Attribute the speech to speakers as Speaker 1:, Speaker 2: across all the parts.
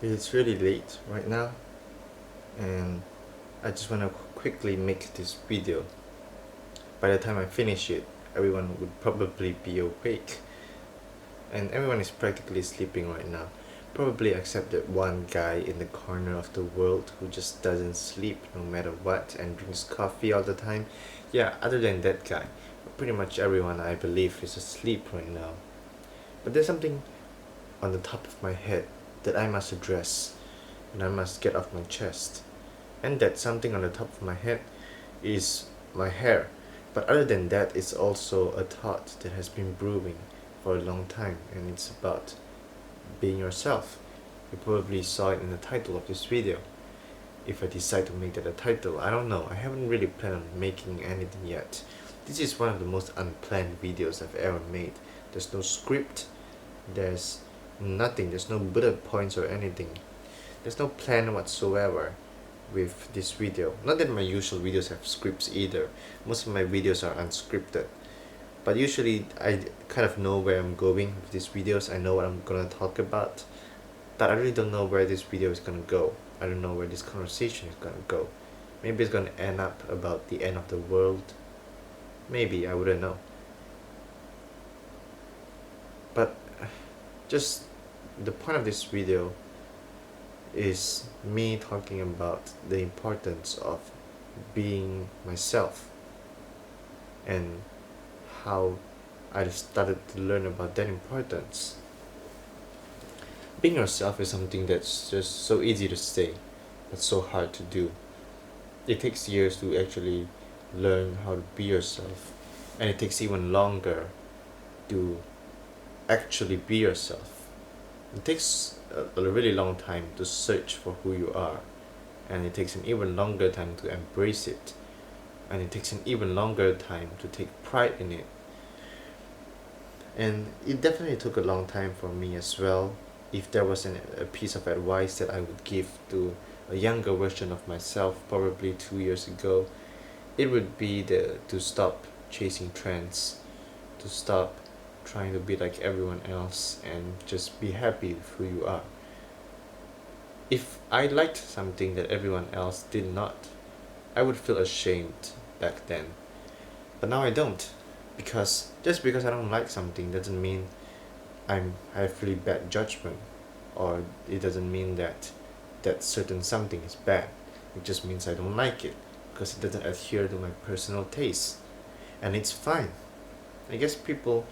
Speaker 1: It's really late right now, and I just want to quickly make this video. By the time I finish it, everyone would probably be awake, and everyone is practically sleeping right now. Probably except that one guy in the corner of the world who just doesn't sleep no matter what and drinks coffee all the time. Yeah, other than that guy, pretty much everyone I believe is asleep right now. But there's something on the top of my head that I must address and I must get off my chest. And that something on the top of my head is my hair. But other than that, it's also a thought that has been brewing for a long time, and it's about being yourself. You probably saw it in the title of this video. If I decide to make that a title, I don't know. I haven't really planned on making anything yet. This is one of the most unplanned videos I've ever made. There's no script, there's nothing, there's no bullet points or anything. There's no plan whatsoever with this video. Not that my usual videos have scripts either. Most of my videos are unscripted. But usually I kind of know where I'm going with these videos. I know what I'm gonna talk about. But I really don't know where this video is gonna go. I don't know where this conversation is gonna go. Maybe it's gonna end up about the end of the world. Maybe, I wouldn't know. But just the point of this video is me talking about the importance of being myself and how I started to learn about that importance. Being yourself is something that's just so easy to say, but so hard to do. It takes years to actually learn how to be yourself, and it takes even longer to actually be yourself. It takes a really long time to search for who you are, and it takes an even longer time to embrace it, and it takes an even longer time to take pride in it. And it definitely took a long time for me as well. If there was a piece of advice that I would give to a younger version of myself, probably 2 years ago, it would be to stop chasing trends, to stop trying to be like everyone else, and just be happy with who you are. If I liked something that everyone else did not, I would feel ashamed back then. But now I don't, because just because I don't like something doesn't mean I have really bad judgment, or it doesn't mean that certain something is bad. It just means I don't like it because it doesn't adhere to my personal taste, and it's fine. I guess people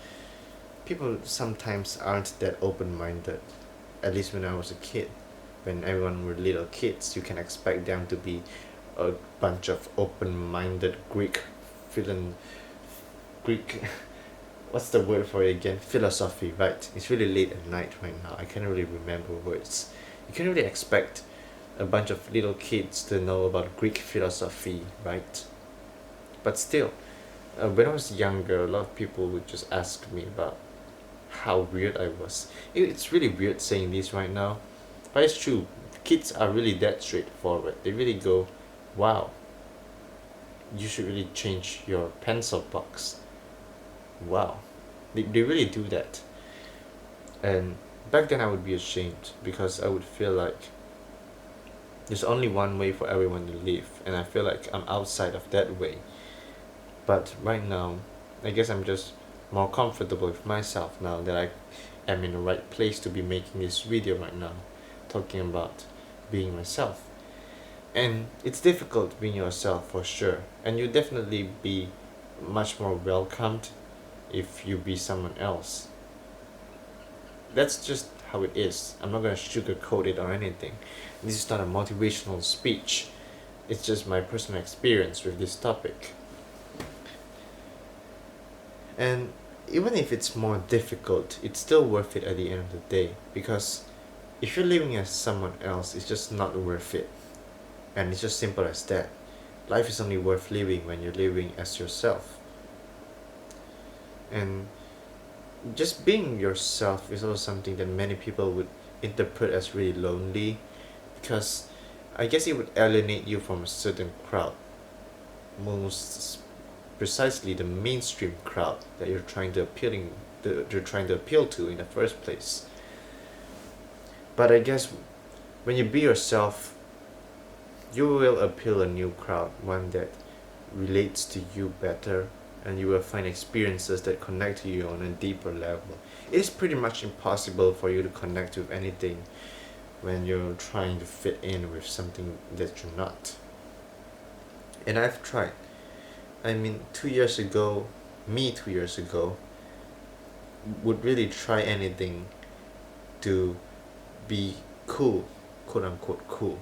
Speaker 1: sometimes aren't that open-minded. At least when I was a kid, when everyone were little kids, you can expect them to be a bunch of open-minded Greek what's the word for it again? Philosophy, right? It's really late at night right now. I can't really remember words. You can't really expect a bunch of little kids to know about Greek philosophy, right? But still, when I was younger, a lot of people would just ask me about how weird I was. It's really weird saying this right now, but it's true. Kids are really that straightforward. They really go, wow, you should really change your pencil box. Wow, they really do that. And back then I would be ashamed because I would feel like there's only one way for everyone to live, and I feel like I'm outside of that way. But right now, I guess I'm just more comfortable with myself now that I am in the right place to be making this video right now, talking about being myself. And it's difficult being yourself for sure, and you'll definitely be much more welcomed if you be someone else. That's just how it is. I'm not gonna sugarcoat it or anything. This is not a motivational speech. It's just my personal experience with this topic. And even if it's more difficult, it's still worth it at the end of the day, because if you're living as someone else, it's just not worth it. And it's just simple as that. Life is only worth living when you're living as yourself. And just being yourself is also something that many people would interpret as really lonely, because I guess it would alienate you from a certain crowd, most precisely the mainstream crowd that you're trying to appeal to in the first place. But I guess When you be yourself, you will appeal a new crowd, one that relates to you better, and you will find experiences that connect to you on a deeper level. It is pretty much impossible for you to connect with anything when you're trying to fit in with something that you're not. And I've tried. I mean, 2 years ago, me 2 years ago, would really try anything to be cool, quote unquote cool,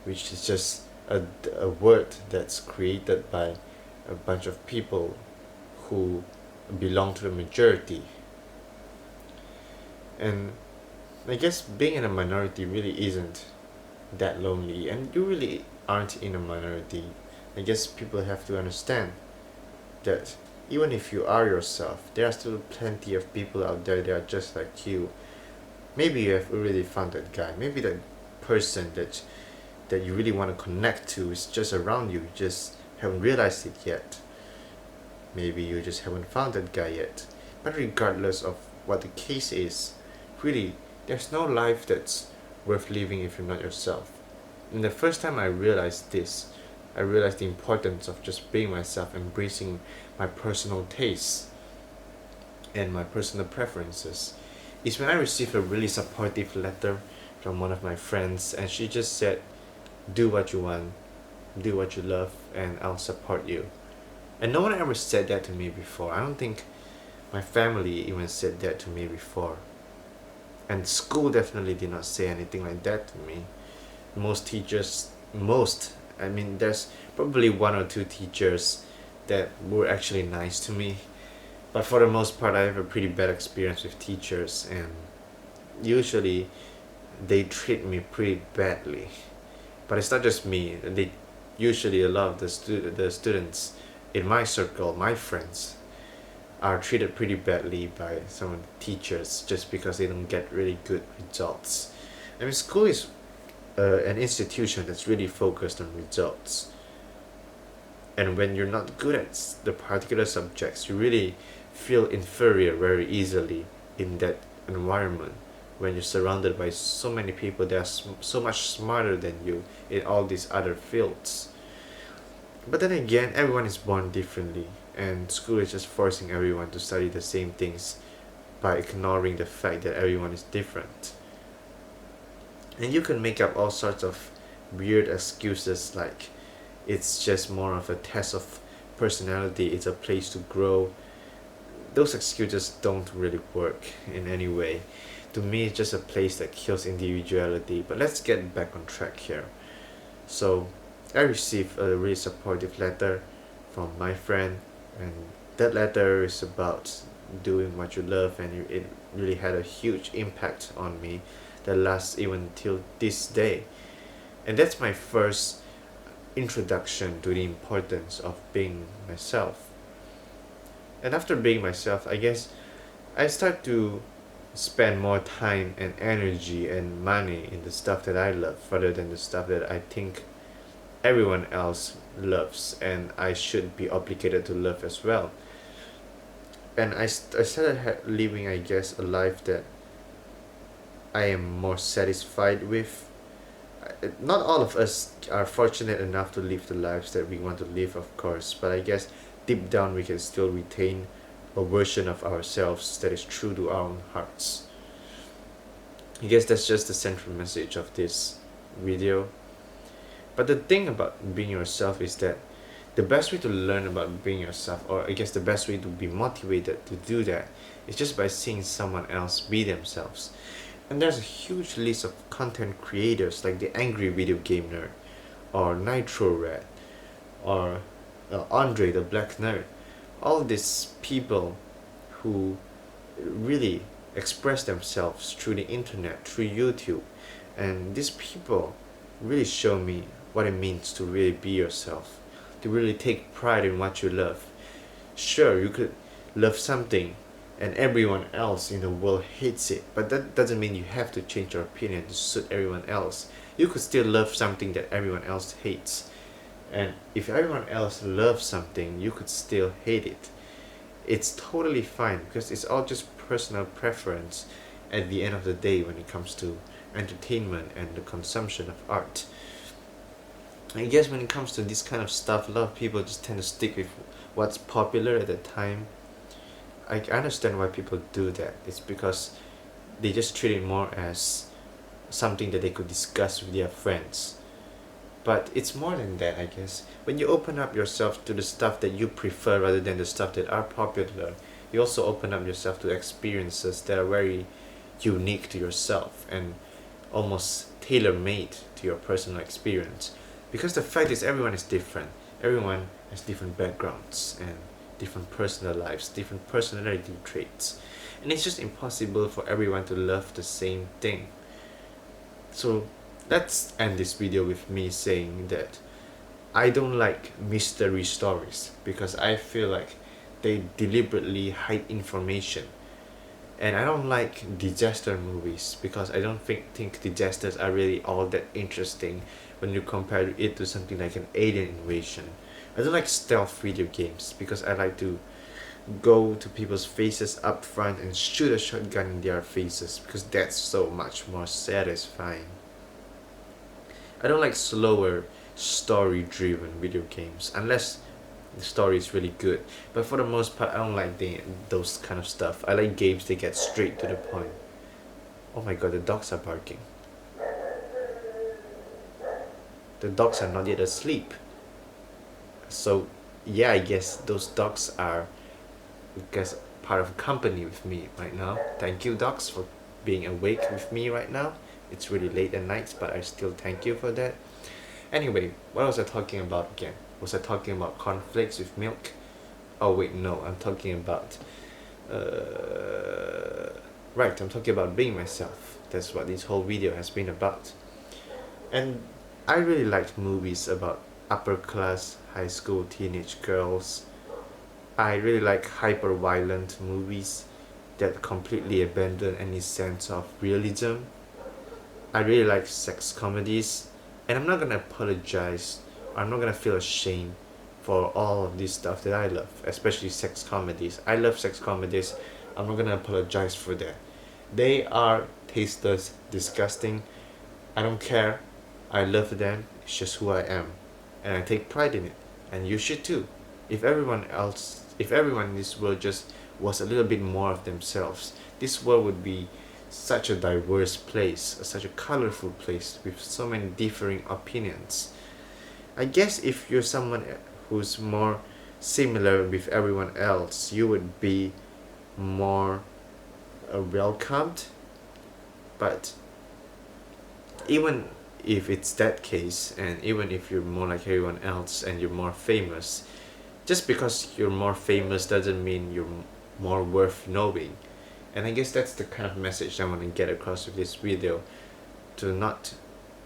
Speaker 1: which is just a word that's created by a bunch of people who belong to the majority. And I guess being in a minority really isn't that lonely, and you really aren't in a minority. I guess people have to understand that even if you are yourself, there are still plenty of people out there that are just like you. Maybe you have already found that guy. Maybe that person that you really want to connect to is just around you. You just haven't realized it yet. Maybe you just haven't found that guy yet. But regardless of what the case is, really, there's no life that's worth living if you're not yourself. And the first time I realized this, I realized the importance of just being myself, embracing my personal tastes and my personal preferences, is when I received a really supportive letter from one of my friends, and she just said, do what you want, do what you love, and I'll support you. And no one ever said that to me before. I don't think my family even said that to me before. And school definitely did not say anything like that to me. Most teachers, I mean, there's probably one or two teachers that were actually nice to me. But for the most part, I have a pretty bad experience with teachers, and usually they treat me pretty badly. But it's not just me. They usually a lot of the students in my circle, my friends, are treated pretty badly by some of the teachers just because they don't get really good results. I mean, school is an institution that's really focused on results. And when you're not good at the particular subjects, you really feel inferior very easily in that environment when you're surrounded by so many people that are so much smarter than you in all these other fields. But then again, everyone is born differently, and school is just forcing everyone to study the same things by ignoring the fact that everyone is different. And you can make up all sorts of weird excuses like it's just more of a test of personality, it's a place to grow. Those excuses don't really work in any way. To me, it's just a place that kills individuality. But let's get back on track here. So, I received a really supportive letter from my friend, and that letter is about doing what you love, and it really had a huge impact on me that lasts even till this day. And that's my first introduction to the importance of being myself. And after being myself, I guess I start to spend more time and energy and money in the stuff that I love rather than the stuff that I think everyone else loves and I should be obligated to love as well. And I started living, I guess, a life that I am more satisfied with. Not all of us are fortunate enough to live the lives that we want to live, of course, but I guess deep down we can still retain a version of ourselves that is true to our own hearts. I guess that's just the central message of this video. But the thing about being yourself is that the best way to learn about being yourself, or I guess the best way to be motivated to do that, is just by seeing someone else be themselves. And there's a huge list of content creators like the Angry Video Game Nerd, or Nitro Red, or Andre the Black Nerd. All these people who really express themselves through the internet, through YouTube. And these people really show me what it means to really be yourself, to really take pride in what you love. Sure, you could love something and everyone else in the world hates it, but that doesn't mean you have to change your opinion to suit everyone else. You could still love something that everyone else hates. And if everyone else loves something, you could still hate it. It's totally fine because it's all just personal preference at the end of the day when it comes to entertainment and the consumption of art. I guess when it comes to this kind of stuff, a lot of people just tend to stick with what's popular at the time. I understand why people do that. It's because they just treat it more as something that they could discuss with their friends. But it's more than that, I guess. When you open up yourself to the stuff that you prefer rather than the stuff that are popular, you also open up yourself to experiences that are very unique to yourself and almost tailor-made to your personal experience. Because the fact is, everyone is different. Everyone has different backgrounds and different personal lives, different personality traits. And it's just impossible for everyone to love the same thing. So let's end this video with me saying that I don't like mystery stories because I feel like they deliberately hide information. And I don't like disaster movies because I don't think disasters are really all that interesting when you compare it to something like an alien invasion. I don't like stealth video games because I like to go to people's faces up front and shoot a shotgun in their faces because that's so much more satisfying. I don't like slower story driven video games unless the story is really good, but for the most part I don't like those kind of stuff. I like games that get straight to the point. Oh my god, the dogs are barking. The dogs are not yet asleep. So yeah, I guess those dogs are part of company with me right now. Thank you, dogs, for being awake with me right now. It's really late at night, but I still thank you for that. Anyway, what was I talking about again? Was I talking about cornflakes with milk? Oh wait, no, I'm talking about right, I'm talking about being myself. That's what this whole video has been about. And I really liked movies about upper class high school teenage girls. I really like hyper violent movies that completely abandon any sense of realism. I really like sex comedies, and I'm not gonna apologize. I'm not gonna feel ashamed for all of this stuff that I love, especially sex comedies. I love sex comedies. I'm not gonna apologize for that. They are tasteless, disgusting. I don't care. I love them. It's just who I am, and I take pride in it. And you should too. If everyone in this world just was a little bit more of themselves, this world would be such a diverse place, such a colorful place with so many differing opinions. I guess if you're someone who's more similar with everyone else, you would be more welcomed. But even if it's that case, and even if you're more like everyone else and you're more famous, just because you're more famous doesn't mean you're more worth knowing. And I guess that's the kind of message I want to get across with this video, to not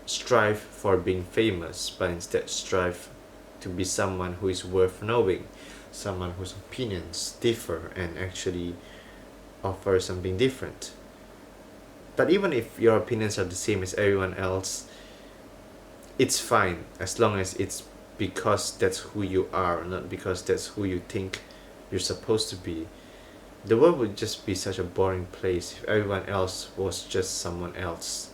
Speaker 1: strive for being famous, but instead strive to be someone who is worth knowing, someone whose opinions differ and actually offer something different. But even if your opinions are the same as everyone else, it's fine as long as it's because that's who you are, not because that's who you think you're supposed to be. The world would just be such a boring place if everyone else was just someone else.